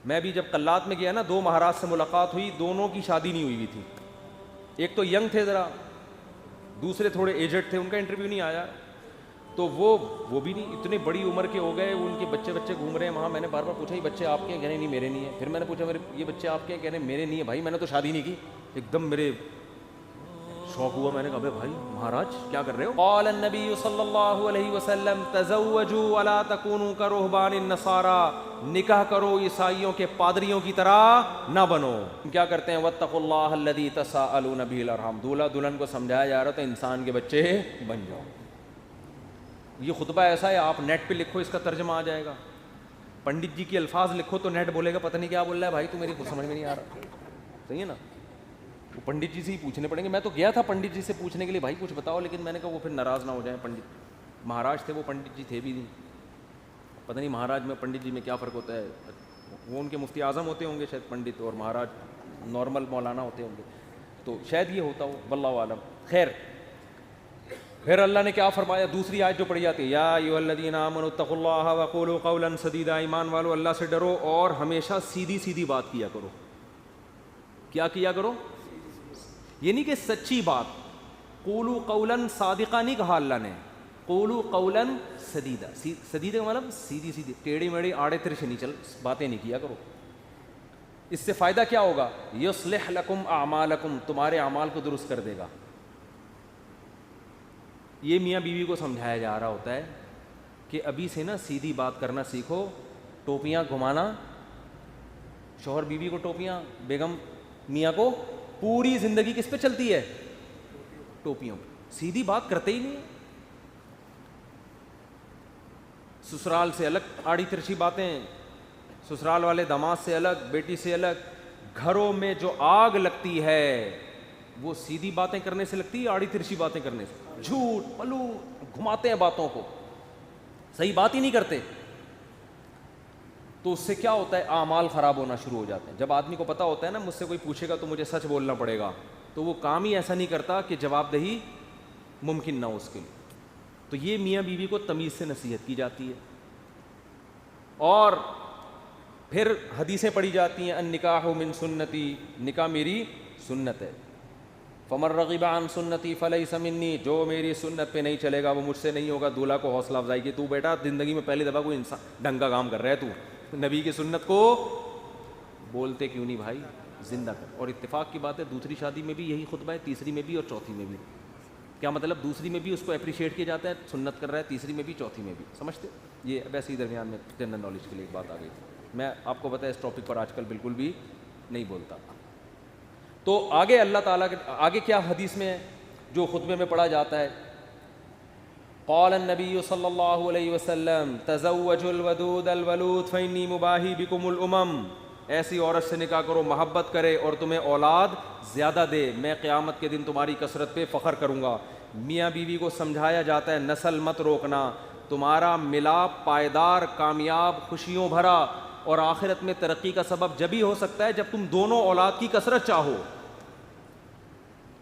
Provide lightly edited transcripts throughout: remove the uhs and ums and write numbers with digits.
میں بھی جب قلات میں گیا نا 2 مہاراج سے ملاقات ہوئی, دونوں کی شادی نہیں ہوئی تھی. ایک تو ینگ تھے ذرا, دوسرے تھوڑے ایجڈ تھے, ان کا انٹرویو نہیں آیا. تو وہ بھی نہیں, اتنے بڑی عمر کے ہو گئے, ان کے بچے گھوم رہے ہیں وہاں. میں نے بار بار پوچھا یہ بچے آپ کے ہیں؟ کہنے نہیں میرے نہیں ہیں. پھر میں نے پوچھا یہ بچے آپ کے ہیں؟ کہنے میرے نہیں ہیں. بھائی میں نے تو شادی نہیں کی. ایک دم میرے شوق ہوا, میں نے کہا بھائی مہاراج کیا کر رہے ہو؟ قال النبی صلی اللہ علیہ وسلم تزوجوا ولا تکونوا کرہبان النصارى, نکاح کرو عیسائیوں کے پادریوں کی طرح نہ بنو. کیا کرتے ہیں؟ واتقوا اللہ الذی تساءلون به الارحام, دولہا دلہن کو سمجھایا جا رہا تھا انسان کے بچے بن جاؤ. یہ خطبہ ایسا ہے, آپ نیٹ پہ لکھو اس کا ترجمہ آ جائے گا. پنڈت جی کے الفاظ لکھو تو نیٹ بولے گا پتہ نہیں کیا بول رہا ہے بھائی, تو میری کچھ سمجھ میں نہیں آ رہا. صحیح ہے نا, وہ پنڈت جی سے ہی پوچھنے پڑیں گے. میں تو گیا تھا پنڈت جی سے پوچھنے کے لیے بھائی کچھ بتاؤ, لیکن میں نے کہا وہ پھر ناراض نہ ہو جائیں. پنڈت مہاراج تھے وہ, پنڈت جی تھے بھی نہیں. پتہ نہیں مہاراج میں پنڈت جی میں کیا فرق ہوتا ہے. وہ ان کے مفتی اعظم ہوتے ہوں گے شاید پنڈت, اور مہاراج نارمل مولانا ہوتے ہوں گے, تو شاید یہ ہوتا ہو, واللہ عالم. خیر, پھر اللہ نے کیا فرمایا؟ دوسری آیت جو پڑھی جاتی ہے, یا ایھا الذین آمنوا اتقوا اللہ وقولوا قولا سدیدا, ایمان والو اللہ سے ڈرو اور ہمیشہ سیدھی سیدھی بات کیا کرو. کیا کیا کرو؟ یہ نہیں کہ سچی بات. قولوا قولا صادقا نہیں کہا اللہ نے, قولوا قولا سدیدا. سدیدا کا مطلب سیدھی سیدھی, ٹیڑھی میڑھی آڑے ترچھے نہیں چل باتیں نہیں کیا کرو. اس سے فائدہ کیا ہوگا؟ یصلح لکم اعمالکم, تمہارے اعمال کو درست کر دے گا. یہ میاں بیوی کو سمجھایا جا رہا ہوتا ہے کہ ابھی سے نا سیدھی بات کرنا سیکھو. ٹوپیاں گھمانا, شوہر بیوی کو ٹوپیاں, بیگم میاں کو, پوری زندگی کس پہ چلتی ہے؟ ٹوپیوں پہ. سیدھی بات کرتے ہی نہیں. سسرال سے الگ آڑی ترچھی باتیں, سسرال والے داماد سے الگ, بیٹی سے الگ. گھروں میں جو آگ لگتی ہے وہ سیدھی باتیں کرنے سے لگتی ہے, آڑی ترچھی باتیں کرنے سے. جھوٹ پلو گھماتے ہیں باتوں کو, صحیح بات ہی نہیں کرتے. تو اس سے کیا ہوتا ہے؟ اعمال خراب ہونا شروع ہو جاتے ہیں. جب آدمی کو پتہ ہوتا ہے نا مجھ سے کوئی پوچھے گا تو مجھے سچ بولنا پڑے گا, تو وہ کام ہی ایسا نہیں کرتا کہ جواب دہی ممکن نہ ہو اس کے لیے. تو یہ میاں بیوی کو تمیز سے نصیحت کی جاتی ہے. اور پھر حدیثیں پڑھی جاتی ہیں, النکاح من سنتی, نکاح میری سنت ہے. فمن رغب عن سنتی فلیس منی, جو میری سنت پہ نہیں چلے گا وہ مجھ سے نہیں ہوگا. دولہا کو حوصلہ افزائی کی, تو بیٹا زندگی میں پہلی دفعہ کوئی انسان ڈھنگ کا کام کر رہا ہے, تو نبی کی سنت کو بولتے کیوں نہیں بھائی, زندہ کر. اور اتفاق کی بات ہے دوسری شادی میں بھی یہی خطبہ ہے, تیسری میں بھی اور چوتھی میں بھی. کیا مطلب؟ دوسری میں بھی اس کو اپریشیٹ کیا جاتا ہے, سنت کر رہا ہے, تیسری میں بھی چوتھی میں بھی. سمجھتے؟ یہ ویسے ہی درمیان میں جنرل نالج کے لیے ایک بات آ گئی تھی. میں آپ کو پتہ ہے اس ٹاپک پر آج کل بالکل بھی نہیں بولتا. تو آگے اللہ تعالیٰ کے آگے کیا حدیث میں ہے جو خطبے میں پڑھا جاتا ہے؟ قال النبی صلی اللہ علیہ وسلم تزوجوا الودود الولود فإنی مباہی بکم الامم, ایسی عورت سے نکاح کرو محبت کرے اور تمہیں اولاد زیادہ دے, میں قیامت کے دن تمہاری کثرت پہ فخر کروں گا. میاں بیوی کو سمجھایا جاتا ہے نسل مت روکنا, تمہارا ملاپ پائیدار, کامیاب, خوشیوں بھرا اور آخرت میں ترقی کا سبب جبھی ہو سکتا ہے جب تم دونوں اولاد کی کثرت چاہو.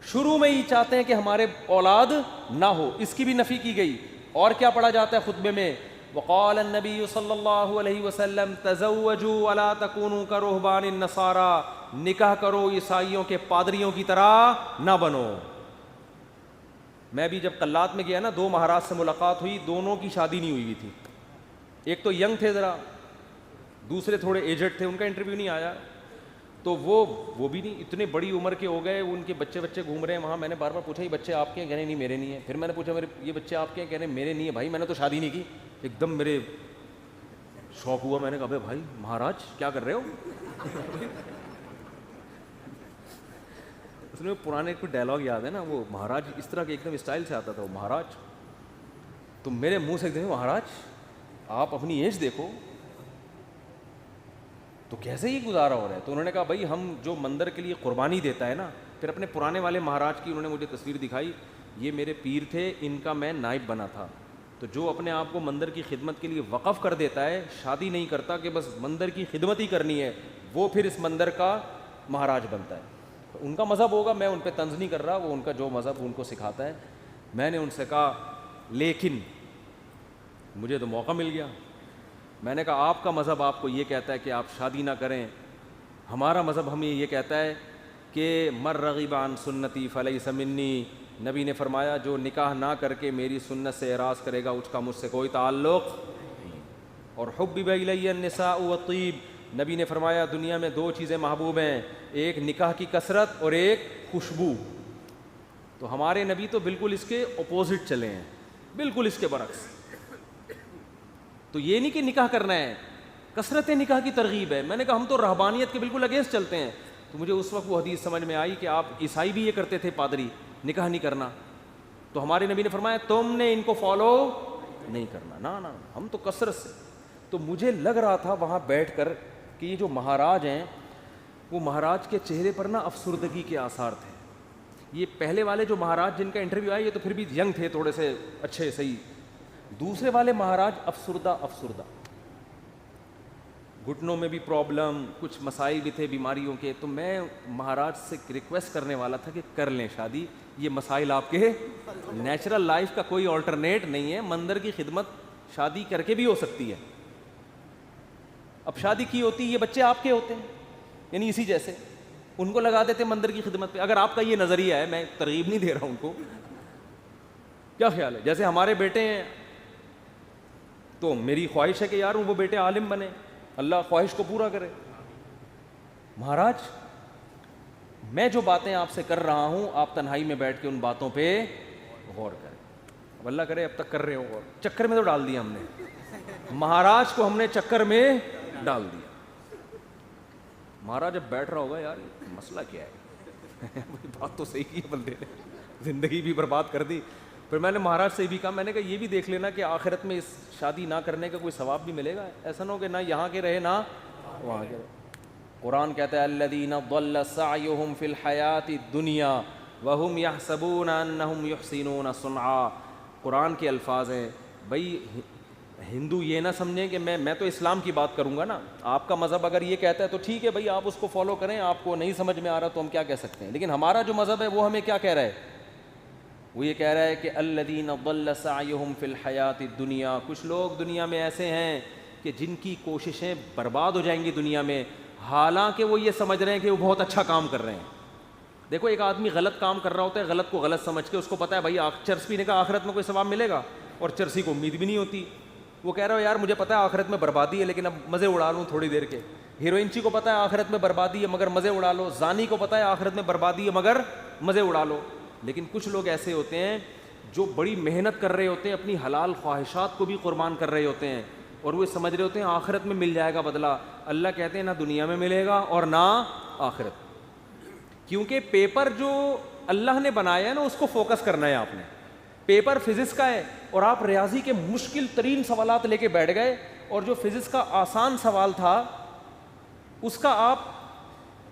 شروع میں ہی چاہتے ہیں کہ ہمارے اولاد نہ ہو, اس کی بھی نفی کی گئی. اور کیا پڑھا جاتا ہے خطبے میں؟ وقال النبی صلی اللہ علیہ وسلم تزوجوا ولا تکونوا کرہبان النصارى, نکاح کرو عیسائیوں کے پادریوں کی طرح نہ بنو. میں بھی جب قلات میں گیا نا 2 مہاراج سے ملاقات ہوئی, دونوں کی شادی نہیں ہوئی تھی. ایک تو ینگ تھے ذرا, دوسرے تھوڑے ایجڈ تھے, ان کا انٹرویو نہیں آیا. تو وہ بھی نہیں, اتنے بڑی عمر کے ہو گئے, ان کے بچے گھوم رہے ہیں وہاں. میں نے بار بار پوچھا یہ بچے آپ کے ہیں؟ کہنے نہیں میرے نہیں ہیں. پھر میں نے پوچھا یہ بچے آپ کے ہیں؟ کہنے میرے نہیں ہیں. بھائی میں نے تو شادی نہیں کی. ایک دم میرے شوق ہوا, میں نے کہا بھائی مہاراج کیا کر رہے ہو؟ اس میں پرانے کوئی ڈائلاگ یاد ہے نا, وہ مہاراج اس طرح کے ایک دم اسٹائل سے آتا تھا, وہ مہاراج. تو میرے منہ سے ایک دم مہاراج آپ اپنی ایج دیکھو, تو کیسے ہی گزارا ہو رہا ہے. تو انہوں نے کہا بھائی ہم جو مندر کے لیے قربانی دیتا ہے نا, پھر اپنے پرانے والے مہاراج کی انہوں نے مجھے تصویر دکھائی, یہ میرے پیر تھے, ان کا میں نائب بنا تھا. تو جو اپنے آپ کو مندر کی خدمت کے لیے وقف کر دیتا ہے, شادی نہیں کرتا کہ بس مندر کی خدمت ہی کرنی ہے, وہ پھر اس مندر کا مہاراج بنتا ہے. ان کا مذہب ہوگا, میں ان پہ طنز نہیں کر رہا, وہ ان کا جو مذہب ان کو سکھاتا ہے. میں نے ان سے کہا لیکن مجھے تو موقع مل گیا, میں نے کہا آپ کا مذہب آپ کو یہ کہتا ہے کہ آپ شادی نہ کریں, ہمارا مذہب ہمیں یہ کہتا ہے کہ مر رغب عن سنتی فلیس منی. نبی نے فرمایا جو نکاح نہ کر کے میری سنت سے اعراض کرے گا اس کا مجھ سے کوئی تعلق نہیں. اور حبب الی النساء والطیب, نبی نے فرمایا دنیا میں دو چیزیں محبوب ہیں, ایک نکاح کی کثرت اور ایک خوشبو. تو ہمارے نبی تو بالکل اس کے اپوزٹ چلے ہیں, بالکل اس کے برعکس. تو یہ نہیں کہ نکاح کرنا ہے, کثرت نکاح کی ترغیب ہے. میں نے کہا ہم تو رہبانیت کے بالکل اگینسٹ چلتے ہیں. تو مجھے اس وقت وہ حدیث سمجھ میں آئی کہ آپ عیسائی بھی یہ کرتے تھے, پادری, نکاح نہیں کرنا. تو ہمارے نبی نے فرمایا تم نے ان کو فالو نہیں کرنا, نا ہم تو کثرت سے. تو مجھے لگ رہا تھا وہاں بیٹھ کر کہ یہ جو مہاراج ہیں وہ مہاراج کے چہرے پر نا افسردگی کے آثار تھے. یہ پہلے والے جو مہاراج جن کا انٹرویو آیا یہ تو پھر بھی ینگ تھے, تھوڑے سے اچھے صحیح. دوسرے والے مہاراج افسردہ, گھٹنوں میں بھی پرابلم, کچھ مسائل بھی تھے بیماریوں کے. تو میں مہاراج سے ریکویسٹ کرنے والا تھا کہ کر لیں شادی, یہ مسائل آپ کے نیچرل لائف کا کوئی آلٹرنیٹ نہیں ہے. مندر کی خدمت شادی کر کے بھی ہو سکتی ہے. اب شادی کی ہوتی یہ بچے آپ کے ہوتے ہیں, یعنی اسی جیسے ان کو لگا دیتے مندر کی خدمت پہ. اگر آپ کا یہ نظریہ ہے, میں ترغیب نہیں دے رہا ہوں ان کو, کیا خیال ہے؟ جیسے ہمارے بیٹے ہیں تو میری خواہش ہے کہ یار وہ بیٹے عالم بنے, اللہ خواہش کو پورا کرے. مہاراج میں جو باتیں آپ سے کر رہا ہوں آپ تنہائی میں بیٹھ کے ان باتوں پہ غور کریں. اب اللہ کرے اب تک کر رہے ہو غور. چکر میں تو ڈال دیا ہم نے, مہاراج کو ہم نے چکر میں ڈال دیا. مہاراج اب بیٹھ رہا ہوگا یار مسئلہ کیا ہے, بات تو صحیح کی بندے نے, زندگی بھی برباد کر دی. پھر میں نے مہاراج سے بھی کہا, میں نے کہا یہ بھی دیکھ لینا کہ آخرت میں اس شادی نہ کرنے کا کوئی ثواب بھی ملے گا. ایسا نہ ہو کہ نہ یہاں کے رہے نہ وہاں کے رہے. قرآن کہتا ہے الذین ضل سعیہم فی الحیاۃ الدنیا وہم یحسبون انہم یحسنون صنعا. قرآن کے الفاظ ہیں. بھائی ہندو یہ نہ سمجھیں کہ میں تو اسلام کی بات کروں گا نا, آپ کا مذہب اگر یہ کہتا ہے تو ٹھیک ہے بھائی آپ اس کو فالو کریں, آپ کو نہیں سمجھ میں آ رہا تو ہم کیا کہہ سکتے ہیں. لیکن ہمارا جو مذہب ہے وہ ہمیں کیا کہہ رہا ہے, وہ یہ کہہ رہا ہے کہ الذین ضل سعیہم فی الحیاۃ الدنیا. کچھ لوگ دنیا میں ایسے ہیں کہ جن کی کوششیں برباد ہو جائیں گی دنیا میں, حالانکہ وہ یہ سمجھ رہے ہیں کہ وہ بہت اچھا کام کر رہے ہیں. دیکھو ایک آدمی غلط کام کر رہا ہوتا ہے, غلط کو غلط سمجھ کے, اس کو پتہ ہے بھائی چرس پینے کا آخرت میں کوئی ثواب ملے گا, اور چرسی کو امید بھی نہیں ہوتی. وہ کہہ رہا ہو یار مجھے پتہ ہے آخرت میں بربادی ہے لیکن اب مزے اڑا لوں تھوڑی دیر کے. ہیروئنچی کو پتہ ہے آخرت میں بربادی ہے مگر مزے اڑا لو. زانی کو پتہ ہے آخرت میں بربادی ہے مگر مزے اڑا لو. لیکن کچھ لوگ ایسے ہوتے ہیں جو بڑی محنت کر رہے ہوتے ہیں, اپنی حلال خواہشات کو بھی قربان کر رہے ہوتے ہیں, اور وہ سمجھ رہے ہوتے ہیں آخرت میں مل جائے گا بدلہ. اللہ کہتے ہیں نہ دنیا میں ملے گا اور نہ آخرت. کیونکہ پیپر جو اللہ نے بنایا ہے نا اس کو فوکس کرنا ہے آپ نے. پیپر فزکس کا ہے اور آپ ریاضی کے مشکل ترین سوالات لے کے بیٹھ گئے, اور جو فزکس کا آسان سوال تھا اس کا آپ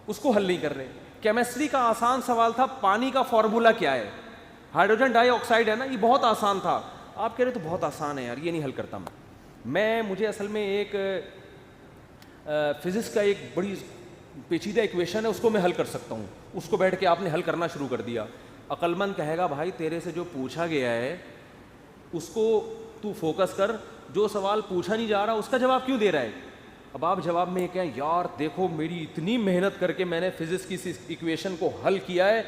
اس کو حل نہیں کر رہے. کیمسٹری کا آسان سوال تھا پانی کا فارمولا کیا ہے, ہائیڈروجن ڈائی آکسائڈ ہے نا, یہ بہت آسان تھا. آپ کہہ رہے تو بہت آسان ہے یار, یہ نہیں حل کرتا مجھے اصل میں ایک فزکس کا ایک بڑی پیچیدہ ایکویشن ہے اس کو میں حل کر سکتا ہوں. اس کو بیٹھ کے آپ نے حل کرنا شروع کر دیا. عقل مند کہے گا بھائی تیرے سے جو پوچھا گیا ہے اس کو تو فوکس کر, جو سوال پوچھا نہیں جا رہا اس کا جواب کیوں دے رہا ہے. اب آپ جواب میں یہ کہیں یار دیکھو میری اتنی محنت کر کے میں نے فزکس کی ایکویشن کو حل کیا ہے,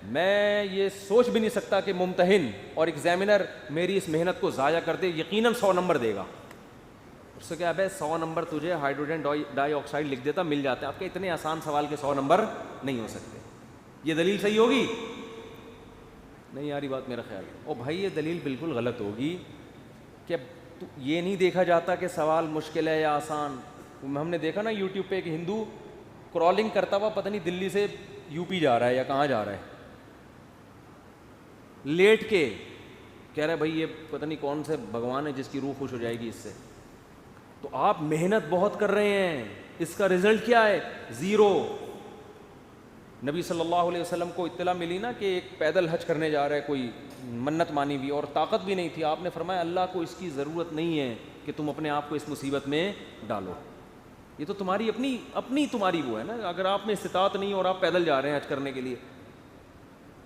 میں یہ سوچ بھی نہیں سکتا کہ ممتحن اور ایگزامینر میری اس محنت کو ضائع کر دے, یقیناً 100 نمبر دے گا. اس سے کیا ہے 100 نمبر تجھے ہائیڈروجن ڈائی آکسائڈ لکھ دیتا مل جاتا ہے. آپ کے اتنے آسان سوال کے 100 نمبر نہیں ہو سکتے. یہ دلیل صحیح ہوگی نہیں یاری بات میرا خیال ہے. او بھائی یہ دلیل بالکل غلط ہوگی کہ یہ نہیں دیکھا جاتا کہ سوال مشکل ہے یا آسان. ہم نے دیکھا نا یوٹیوب پہ ایک ہندو کرالنگ کرتا ہوا پتہ نہیں دلی سے یو پی جا رہا ہے یا کہاں جا رہا ہے, لیٹ کے کہہ رہا ہے بھائی یہ پتہ نہیں کون سے بھگوان ہے جس کی روح خوش ہو جائے گی اس سے. تو آپ محنت بہت کر رہے ہیں, اس کا رزلٹ کیا ہے؟ 0. نبی صلی اللہ علیہ وسلم کو اطلاع ملی نا کہ ایک پیدل حج کرنے جا رہا ہے کوئی, منت مانی ہوئی اور طاقت بھی نہیں تھی. آپ نے فرمایا اللہ کو اس کی ضرورت نہیں ہے کہ تم اپنے آپ کو اس مصیبت میں ڈالو, یہ تو تمہاری اپنی تمہاری وہ ہے نا. اگر آپ میں استطاعت نہیں اور آپ پیدل جا رہے ہیں حج کرنے کے لیے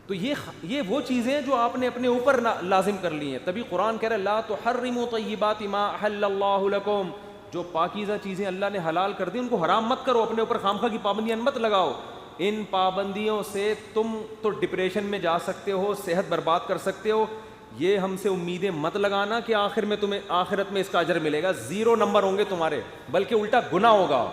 تو یہ وہ چیزیں جو آپ نے اپنے اوپر لازم کر لی ہیں. تبھی قرآن کہہ رہا ہے لا تحرموا طیبات ما احل اللہ لکم, جو پاکیزہ چیزیں اللہ نے حلال کر دی ان کو حرام مت کرو, اپنے اوپر خامخواہ کی پابندیاں مت لگاؤ. ان پابندیوں سے تم تو ڈپریشن میں جا سکتے ہو, صحت برباد کر سکتے ہو. یہ ہم سے امیدیں مت لگانا کہ آخر میں تمہیں آخرت میں اس کا اجر ملے گا. 0 نمبر ہوں گے تمہارے, بلکہ الٹا گناہ ہوگا.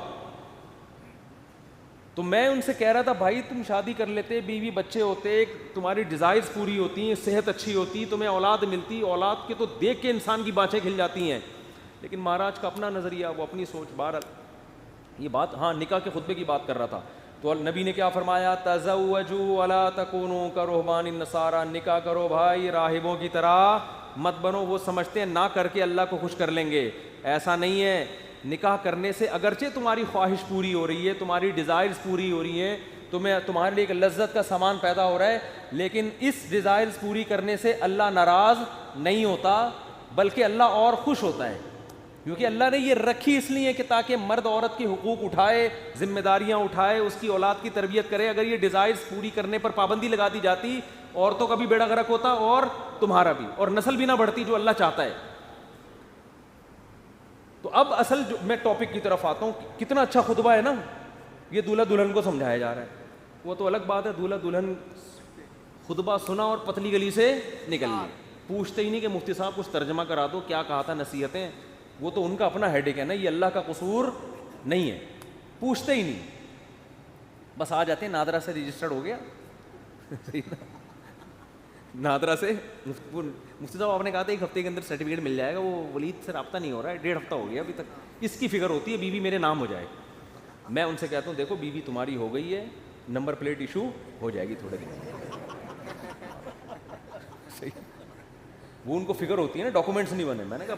تو میں ان سے کہہ رہا تھا بھائی تم شادی کر لیتے, بیوی بچے ہوتے, تمہاری ڈیزائرز پوری ہوتی, صحت اچھی ہوتی, تمہیں اولاد ملتی, اولاد کے تو دیکھ کے انسان کی بانچیں کھل جاتی ہیں. لیکن مہاراج کا اپنا نظریہ, وہ اپنی سوچ. بہرحال یہ بات, ہاں نکاح کے خطبے کی بات کر رہا تھا. تو نبی نے کیا فرمایا, تزوجوا ولا تکونوا کرہبان النصارى, نکاح کرو بھائی راہبوں کی طرح مت بنو. وہ سمجھتے ہیں نہ کر کے اللہ کو خوش کر لیں گے, ایسا نہیں ہے. نکاح کرنے سے اگرچہ تمہاری خواہش پوری ہو رہی ہے, تمہاری ڈیزائرز پوری ہو رہی ہیں, تمہارے لیے ایک لذت کا سامان پیدا ہو رہا ہے, لیکن اس ڈیزائرز پوری کرنے سے اللہ ناراض نہیں ہوتا, بلکہ اللہ اور خوش ہوتا ہے. کیونکہ اللہ نے یہ رکھی اس لیے کہ تاکہ مرد عورت کے حقوق اٹھائے, ذمہ داریاں اٹھائے, اس کی اولاد کی تربیت کرے. اگر یہ ڈیزائرز پوری کرنے پر پابندی لگا دی جاتی, عورتوں کا بھی بیڑا غرق ہوتا اور تمہارا بھی, اور نسل بھی نہ بڑھتی جو اللہ چاہتا ہے. تو اب اصل جو میں ٹاپک کی طرف آتا ہوں, کتنا اچھا خطبہ ہے نا, یہ دولہا دلہن کو سمجھایا جا رہا ہے. وہ تو الگ بات ہے, دولہا دلہن خطبہ سنا اور پتلی گلی سے نکل لیے, پوچھتے ہی نہیں کہ مفتی صاحب کچھ ترجمہ کرا دو, کیا کہا تھا, نصیحتیں. وہ تو ان کا اپنا ہیڈک ہے نا, یہ اللہ کا قصور نہیں ہے, پوچھتے ہی نہیں, بس آ جاتے ہیں نادرا سے رجسٹرڈ ہو گیا. نادرا سے مفتی صاحب آپ نے کہا تھا 1 ہفتے کے اندر سرٹیفکیٹ مل جائے گا, وہ ولید سے رابطہ نہیں ہو رہا ہے, 1.5 ہفتہ ہو گیا ابھی تک. اس کی فکر ہوتی ہے بیوی میرے نام ہو جائے. میں ان سے کہتا ہوں دیکھو بیوی تمہاری ہو گئی ہے, نمبر پلیٹ ایشو ہو جائے گی تھوڑے دن. وہ ان کو فکر ہوتی ہے نا, ڈاکومنٹس نہیں بنے. میں نے کہا